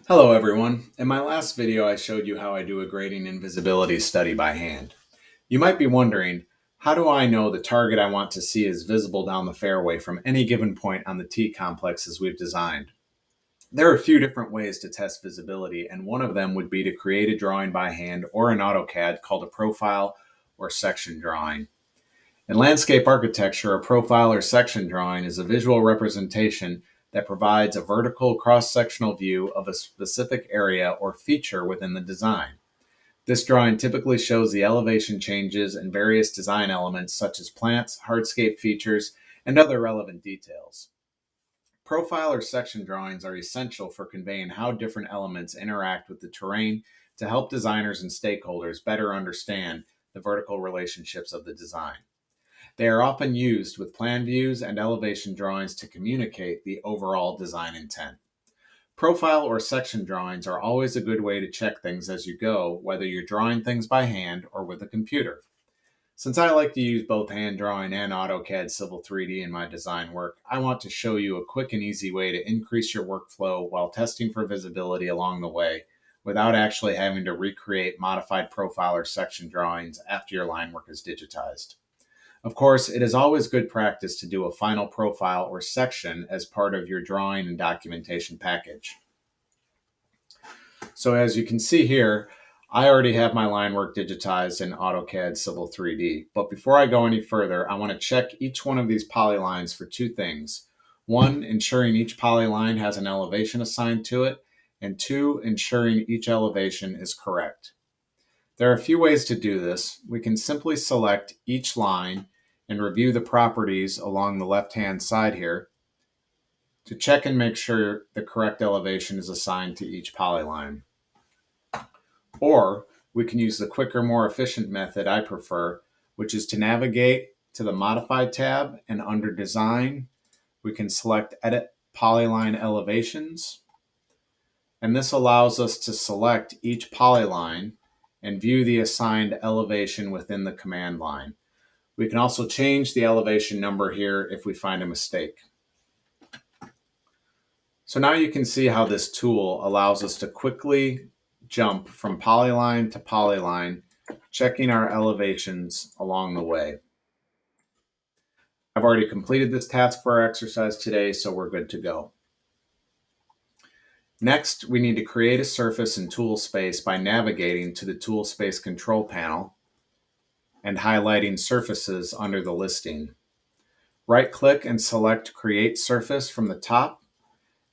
Hello everyone. In my last video, I showed you how I do a grading and visibility study by hand. You might be wondering, how do I know the target I want to see is visible down the fairway from any given point on the tee complexes we've designed? There are a few different ways to test visibility, and one of them would be to create a drawing by hand or in AutoCAD called a profile or section drawing. In landscape architecture, a profile or section drawing is a visual representation that provides a vertical cross-sectional view of a specific area or feature within the design. This drawing typically shows the elevation changes and various design elements such as plants, hardscape features, and other relevant details. Profile or section drawings are essential for conveying how different elements interact with the terrain to help designers and stakeholders better understand the vertical relationships of the design. They are often used with plan views and elevation drawings to communicate the overall design intent. Profile or section drawings are always a good way to check things as you go, whether you're drawing things by hand or with a computer. Since I like to use both hand drawing and AutoCAD Civil 3D in my design work, I want to show you a quick and easy way to increase your workflow while testing for visibility along the way without actually having to recreate modified profile or section drawings after your line work is digitized. Of course, it is always good practice to do a final profile or section as part of your drawing and documentation package. So as you can see here, I already have my line work digitized in AutoCAD Civil 3D. But before I go any further, I want to check each one of these polylines for two things. One, ensuring each polyline has an elevation assigned to it, and two, ensuring each elevation is correct. There are a few ways to do this. We can simply select each line and review the properties along the left-hand side here to check and make sure the correct elevation is assigned to each polyline. Or we can use the quicker, more efficient method I prefer, which is to navigate to the Modify tab, and under Design, we can select Edit Polyline Elevations. And this allows us to select each polyline and view the assigned elevation within the command line. We can also change the elevation number here if we find a mistake. So now you can see how this tool allows us to quickly jump from polyline to polyline, checking our elevations along the way. I've already completed this task for our exercise today, so we're good to go. Next, we need to create a surface in Tool Space by navigating to the Tool Space control panel and highlighting surfaces under the listing. Right-click and select Create Surface from the top,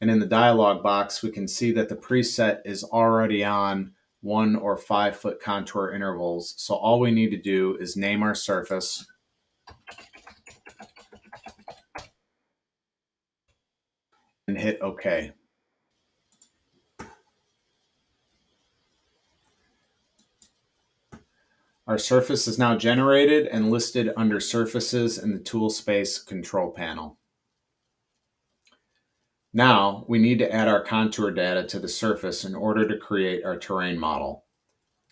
and in the dialog box, we can see that the preset is already on 1 or 5 foot contour intervals. So all we need to do is name our surface and hit OK. Our surface is now generated and listed under Surfaces in the Tool Space control panel. Now we need to add our contour data to the surface in order to create our terrain model.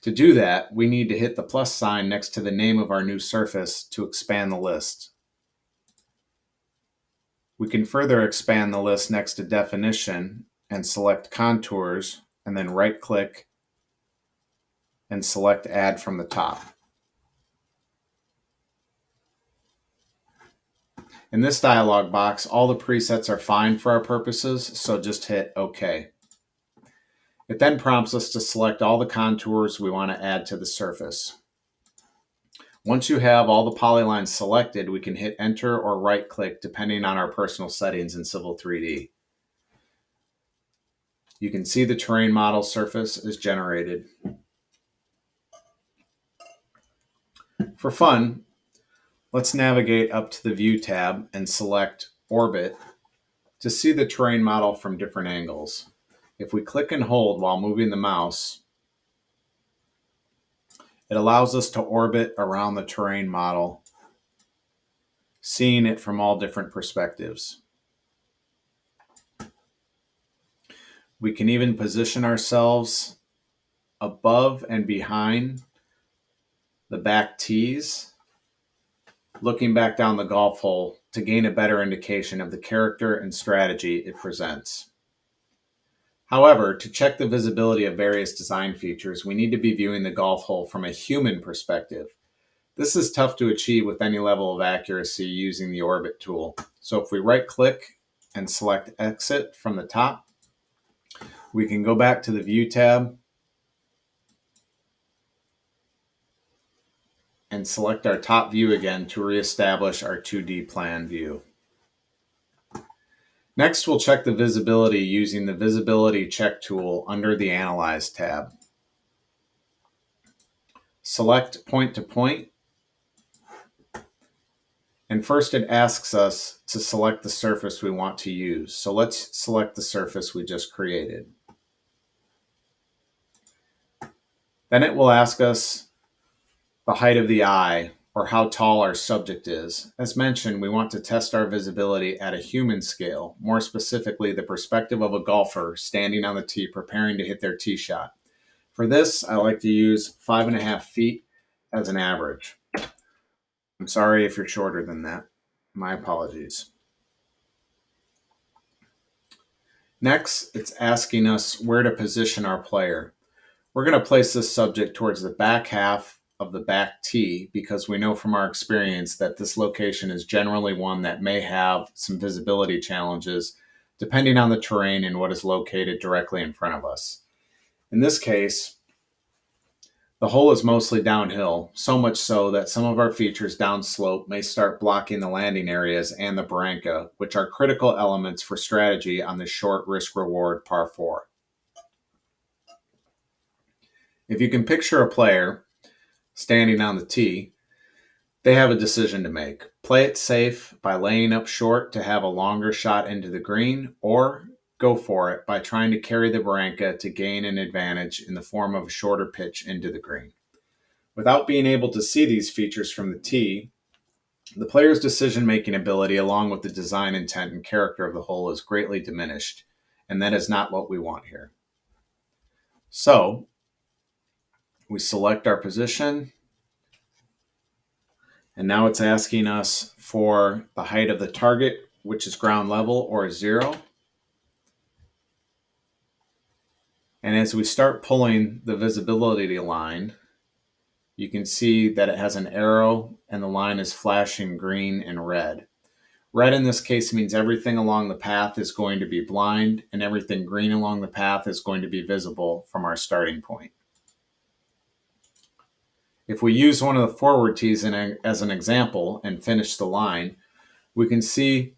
To do that, we need to hit the plus sign next to the name of our new surface to expand the list. We can further expand the list next to Definition and select Contours, and then right-click and select Add from the top. In this dialog box, all the presets are fine for our purposes, so just hit OK. It then prompts us to select all the contours we want to add to the surface. Once you have all the polylines selected, we can hit Enter or right-click depending on our personal settings in Civil 3D. You can see the terrain model surface is generated. For fun, let's navigate up to the View tab and select Orbit to see the terrain model from different angles. If we click and hold while moving the mouse, it allows us to orbit around the terrain model, seeing it from all different perspectives. We can even position ourselves above and behind the back tees, looking back down the golf hole to gain a better indication of the character and strategy it presents. However, to check the visibility of various design features, we need to be viewing the golf hole from a human perspective. This is tough to achieve with any level of accuracy using the Orbit tool. So if we right-click and select Exit from the top, we can go back to the View tab and select our top view again to reestablish our 2D plan view. Next, we'll check the visibility using the Visibility Check tool under the Analyze tab. Select Point to Point, and first it asks us to select the surface we want to use. So let's select the surface we just created. Then it will ask us the height of the eye, or how tall our subject is. As mentioned, we want to test our visibility at a human scale, more specifically the perspective of a golfer standing on the tee preparing to hit their tee shot. For this, I like to use 5.5 feet as an average. I'm sorry if you're shorter than that. My apologies. Next, it's asking us where to position our player. We're going to place this subject towards the back half of the back tee because we know from our experience that this location is generally one that may have some visibility challenges depending on the terrain and what is located directly in front of us. In this case, the hole is mostly downhill, so much so that some of our features downslope may start blocking the landing areas and the barranca, which are critical elements for strategy on the short risk-reward par 4. If you can picture a player standing on the tee, they have a decision to make. Play it safe by laying up short to have a longer shot into the green, or go for it by trying to carry the barranca to gain an advantage in the form of a shorter pitch into the green. Without being able to see these features from the tee, the player's decision-making ability along with the design intent and character of the hole is greatly diminished, and that is not what we want here. So, we select our position, and now it's asking us for the height of the target, which is ground level or 0. And as we start pulling the visibility line, you can see that it has an arrow and the line is flashing green and red. Red in this case means everything along the path is going to be blind, and everything green along the path is going to be visible from our starting point. If we use one of the forward tees as an example and finish the line, we can see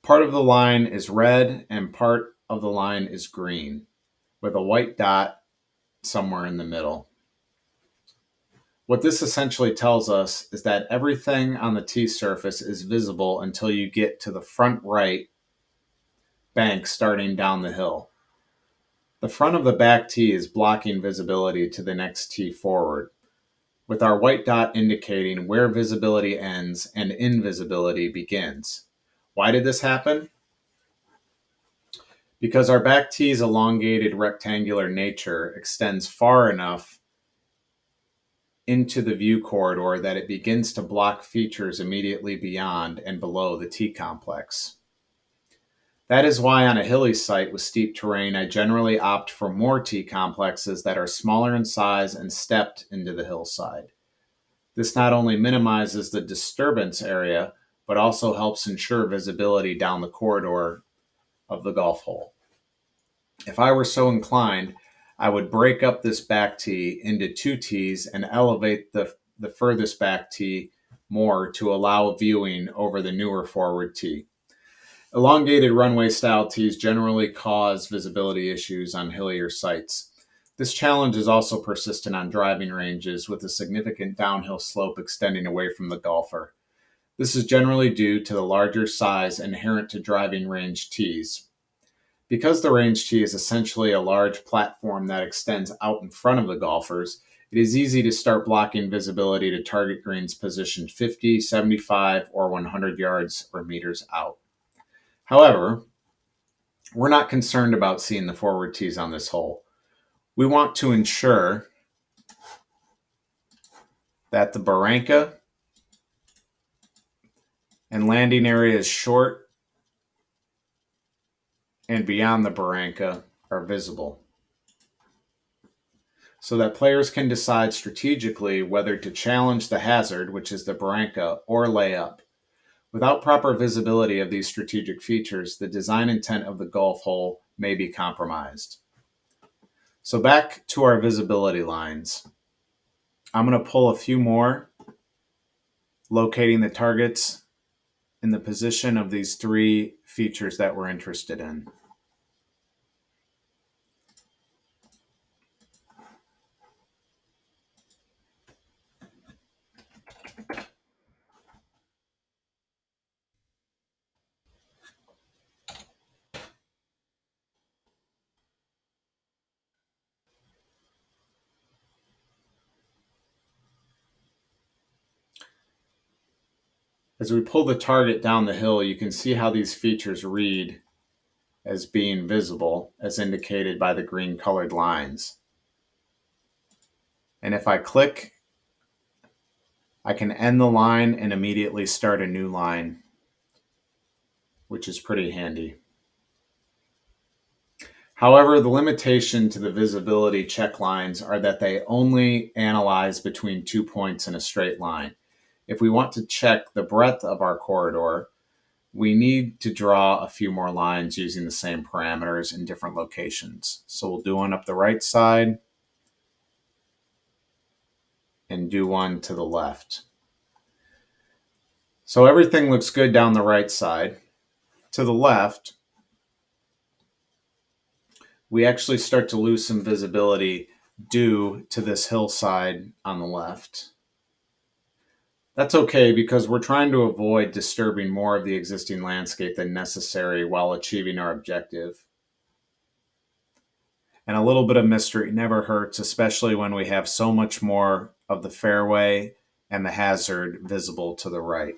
part of the line is red and part of the line is green, with a white dot somewhere in the middle. What this essentially tells us is that everything on the tee surface is visible until you get to the front right bank starting down the hill. The front of the back tee is blocking visibility to the next tee forward, with our white dot indicating where visibility ends and invisibility begins. Why did this happen? Because our back tee's elongated rectangular nature extends far enough into the view corridor that it begins to block features immediately beyond and below the tee complex. That is why on a hilly site with steep terrain, I generally opt for more tee complexes that are smaller in size and stepped into the hillside. This not only minimizes the disturbance area, but also helps ensure visibility down the corridor of the golf hole. If I were so inclined, I would break up this back tee into 2 tees and elevate the furthest back tee more to allow viewing over the newer forward tee. Elongated runway style tees generally cause visibility issues on hillier sites. This challenge is also persistent on driving ranges with a significant downhill slope extending away from the golfer. This is generally due to the larger size inherent to driving range tees. Because the range tee is essentially a large platform that extends out in front of the golfers, it is easy to start blocking visibility to target greens positioned 50, 75, or 100 yards or meters out. However, we're not concerned about seeing the forward tees on this hole. We want to ensure that the barranca and landing area is short and beyond the barranca are visible, so that players can decide strategically whether to challenge the hazard, which is the barranca, or lay up. Without proper visibility of these strategic features, the design intent of the golf hole may be compromised. So back to our visibility lines. I'm going to pull a few more, locating the targets in the position of these three features that we're interested in. As we pull the target down the hill, you can see how these features read as being visible, as indicated by the green colored lines. And if I click, I can end the line and immediately start a new line, which is pretty handy. However, the limitation to the visibility check lines are that they only analyze between 2 points in a straight line. If we want to check the breadth of our corridor, we need to draw a few more lines using the same parameters in different locations. So we'll do one up the right side and do one to the left. So everything looks good down the right side. To the left, we actually start to lose some visibility due to this hillside on the left. That's okay because we're trying to avoid disturbing more of the existing landscape than necessary while achieving our objective. And a little bit of mystery never hurts, especially when we have so much more of the fairway and the hazard visible to the right.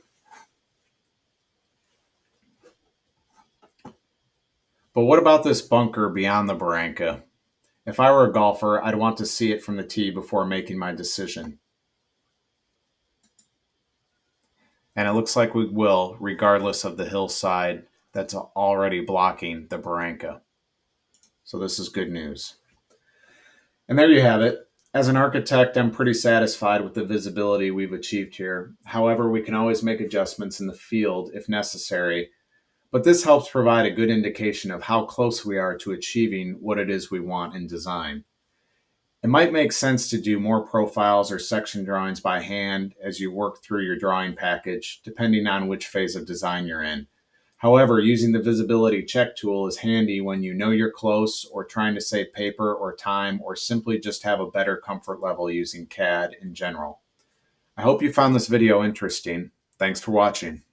But what about this bunker beyond the barranca? If I were a golfer, I'd want to see it from the tee before making my decision. And it looks like we will, regardless of the hillside that's already blocking the barranca. So this is good news. And there you have it. As an architect, I'm pretty satisfied with the visibility we've achieved here. However, we can always make adjustments in the field if necessary, but this helps provide a good indication of how close we are to achieving what it is we want in design. It might make sense to do more profiles or section drawings by hand as you work through your drawing package, depending on which phase of design you're in. However, using the visibility check tool is handy when you know you're close or trying to save paper or time or simply just have a better comfort level using CAD in general. I hope you found this video interesting. Thanks for watching.